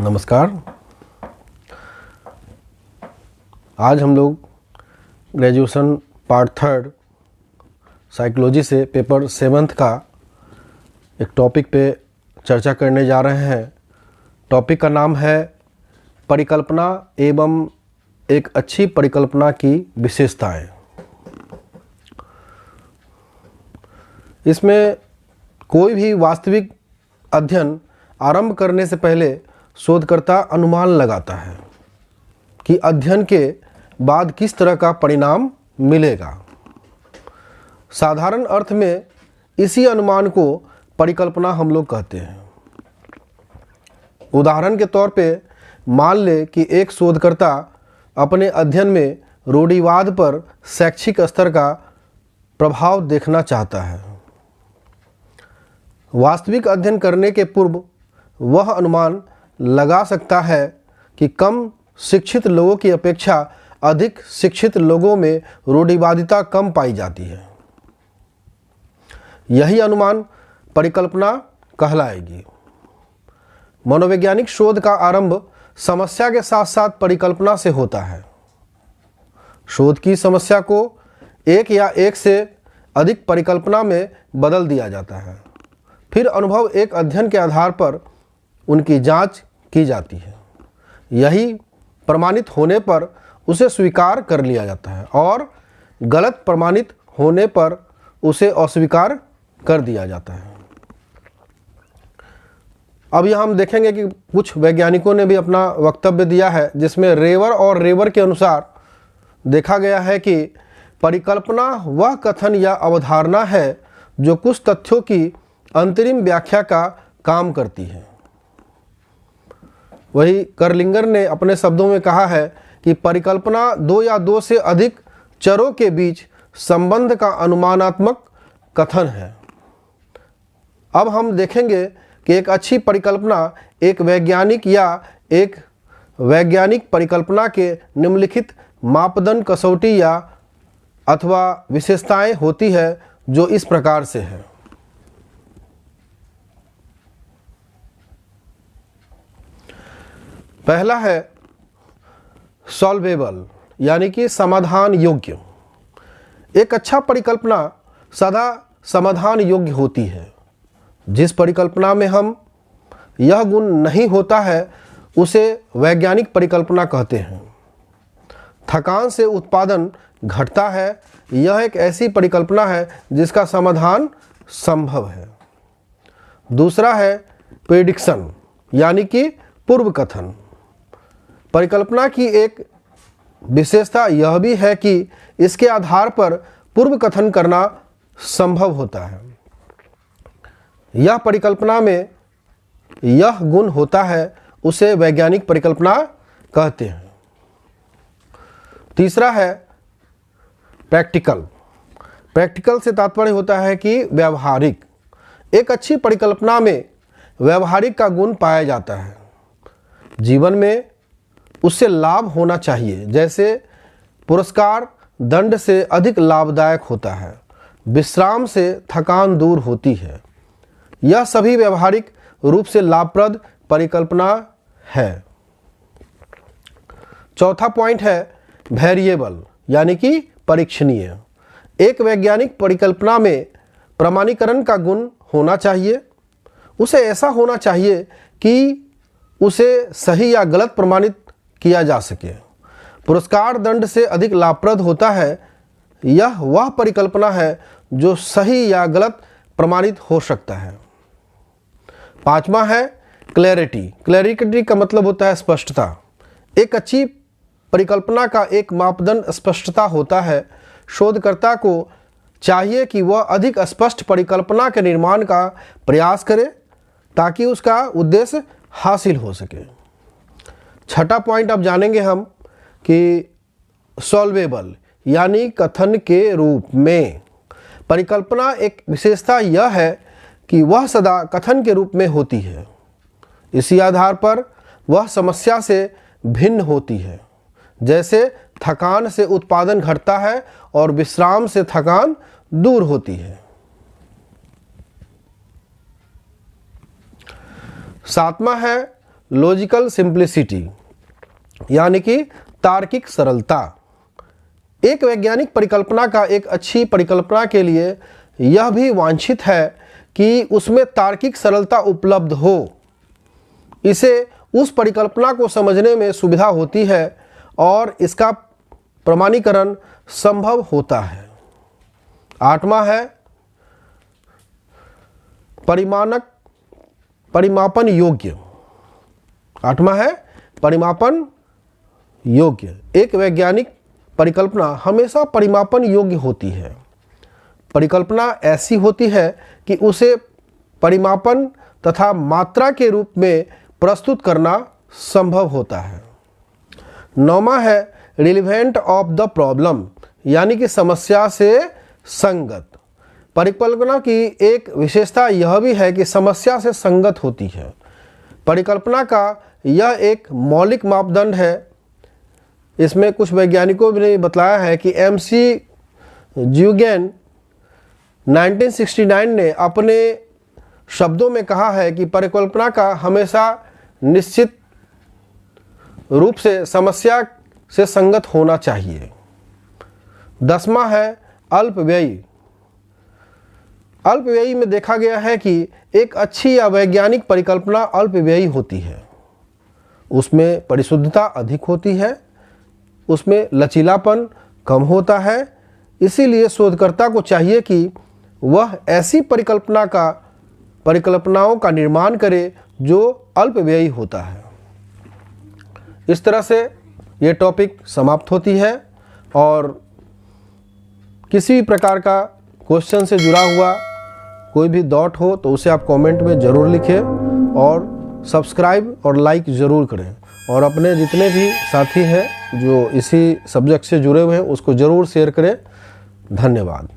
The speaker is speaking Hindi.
नमस्कार। आज हम लोग ग्रेजुएशन पार्ट 3 साइकोलॉजी से पेपर 7 का एक टॉपिक पे चर्चा करने जा रहे हैं। टॉपिक का नाम है परिकल्पना एवं एक अच्छी परिकल्पना की विशेषताएं। इसमें कोई भी वास्तविक अध्ययन आरंभ करने से पहले शोधकर्ता अनुमान लगाता है कि अध्ययन के बाद किस तरह का परिणाम मिलेगा। साधारण अर्थ में इसी अनुमान को परिकल्पना हम लोग कहते हैं। उदाहरण के तौर पे मान ले कि एक शोधकर्ता अपने अध्ययन में रूढ़िवाद पर शैक्षिक स्तर का प्रभाव देखना चाहता है। वास्तविक अध्ययन करने के पूर्व वह अनुमान लगा सकता है कि कम शिक्षित लोगों की अपेक्षा अधिक शिक्षित लोगों में रूढ़िवादिता कम पाई जाती है। यही अनुमान परिकल्पना कहलाएगी। मनोवैज्ञानिक शोध का आरंभ समस्या के साथ साथ परिकल्पना से होता है। शोध की समस्या को एक या एक से अधिक परिकल्पना में बदल दिया जाता है। फिर अनुभव एक अध्ययन के आधार पर उनकी जांच की जाती है। यही प्रमाणित होने पर उसे स्वीकार कर लिया जाता है और गलत प्रमाणित होने पर उसे अस्वीकार कर दिया जाता है। अब यहाँ हम देखेंगे कि कुछ वैज्ञानिकों ने भी अपना वक्तव्य दिया है, जिसमें रेवर और रेवर के अनुसार देखा गया है कि परिकल्पना वह कथन या अवधारणा है जो कुछ तथ्यों की अंतरिम व्याख्या का काम करती है। वही कर्लिंगर ने अपने शब्दों में कहा है कि परिकल्पना दो या दो से अधिक चरों के बीच संबंध का अनुमानात्मक कथन है। अब हम देखेंगे कि एक अच्छी परिकल्पना एक वैज्ञानिक या एक वैज्ञानिक परिकल्पना के निम्नलिखित मापदंड कसौटी या अथवा विशेषताएं होती है, जो इस प्रकार से है। पहला है सॉल्वेबल, यानी कि समाधान योग्य। एक अच्छा परिकल्पना सदा समाधान योग्य होती है। जिस परिकल्पना में हम यह गुण नहीं होता है उसे वैज्ञानिक परिकल्पना कहते हैं। थकान से उत्पादन घटता है, यह एक ऐसी परिकल्पना है जिसका समाधान संभव है। दूसरा है प्रेडिक्शन, यानी कि पूर्व कथन। परिकल्पना की एक विशेषता यह भी है कि इसके आधार पर पूर्व कथन करना संभव होता है। यह परिकल्पना में यह गुण होता है, उसे वैज्ञानिक परिकल्पना कहते हैं। तीसरा है प्रैक्टिकल। प्रैक्टिकल से तात्पर्य होता है कि व्यावहारिक। एक अच्छी परिकल्पना में व्यावहारिक का गुण पाया जाता है। जीवन में उससे लाभ होना चाहिए, जैसे पुरस्कार दंड से अधिक लाभदायक होता है, विश्राम से थकान दूर होती है। यह सभी व्यावहारिक रूप से लाभप्रद परिकल्पना है। चौथा पॉइंट है वेरिएबल, यानी कि परीक्षणीय। एक वैज्ञानिक परिकल्पना में प्रमाणीकरण का गुण होना चाहिए। उसे ऐसा होना चाहिए कि उसे सही या गलत प्रमाणित किया जा सके। पुरस्कार दंड से अधिक लाभप्रद होता है। यह वह परिकल्पना है जो सही या गलत प्रमाणित हो सकता है। पांचवा है क्लैरिटी। क्लैरिटी का मतलब होता है स्पष्टता। एक अच्छी परिकल्पना का एक मापदंड स्पष्टता होता है। शोधकर्ता को चाहिए कि वह अधिक स्पष्ट परिकल्पना के निर्माण का प्रयास करे ताकि उसका उद्देश्य हासिल हो सके। छठा पॉइंट अब जानेंगे हम कि सॉल्वेबल, यानी कथन के रूप में। परिकल्पना एक विशेषता यह है कि वह सदा कथन के रूप में होती है। इसी आधार पर वह समस्या से भिन्न होती है, जैसे थकान से उत्पादन घटता है और विश्राम से थकान दूर होती है। सातवां है लॉजिकल सिंप्लिसिटी यानी कि तार्किक सरलता। एक वैज्ञानिक परिकल्पना का एक अच्छी परिकल्पना के लिए यह भी वांछित है कि उसमें तार्किक सरलता उपलब्ध हो। इसे उस परिकल्पना को समझने में सुविधा होती है और इसका प्रमाणीकरण संभव होता है। आठवां है परिमापन योग्य। आठवां है परिमापन योग्य। एक वैज्ञानिक परिकल्पना हमेशा परिमापन योग्य होती है। परिकल्पना ऐसी होती है कि उसे परिमापन तथा मात्रा के रूप में प्रस्तुत करना संभव होता है। नौवां है रिलेवेंट ऑफ द प्रॉब्लम यानी कि समस्या से संगत। परिकल्पना की एक विशेषता यह भी है कि समस्या से संगत होती है। परिकल्पना का यह एक मौलिक मापदंड है। इसमें कुछ वैज्ञानिकों ने बताया है कि MC ज़्यूगेन 1969 ने अपने शब्दों में कहा है कि परिकल्पना का हमेशा निश्चित रूप से समस्या से संगत होना चाहिए। 10वां है अल्पव्ययी। अल्पव्ययी में देखा गया है कि एक अच्छी या वैज्ञानिक परिकल्पना अल्पव्ययी होती है। उसमें परिशुद्धता अधिक होती है, उसमें लचीलापन कम होता है। इसीलिए शोधकर्ता को चाहिए कि वह ऐसी परिकल्पनाओं का निर्माण करे जो अल्पव्ययी होता है। इस तरह से ये टॉपिक समाप्त होती है और किसी भी प्रकार का क्वेश्चन से जुड़ा हुआ कोई भी डाउट हो तो उसे आप कमेंट में ज़रूर लिखें और सब्सक्राइब और लाइक ज़रूर करें और अपने जितने भी साथी हैं जो इसी सब्जेक्ट से जुड़े हुए हैं उसको ज़रूर शेयर करें। धन्यवाद।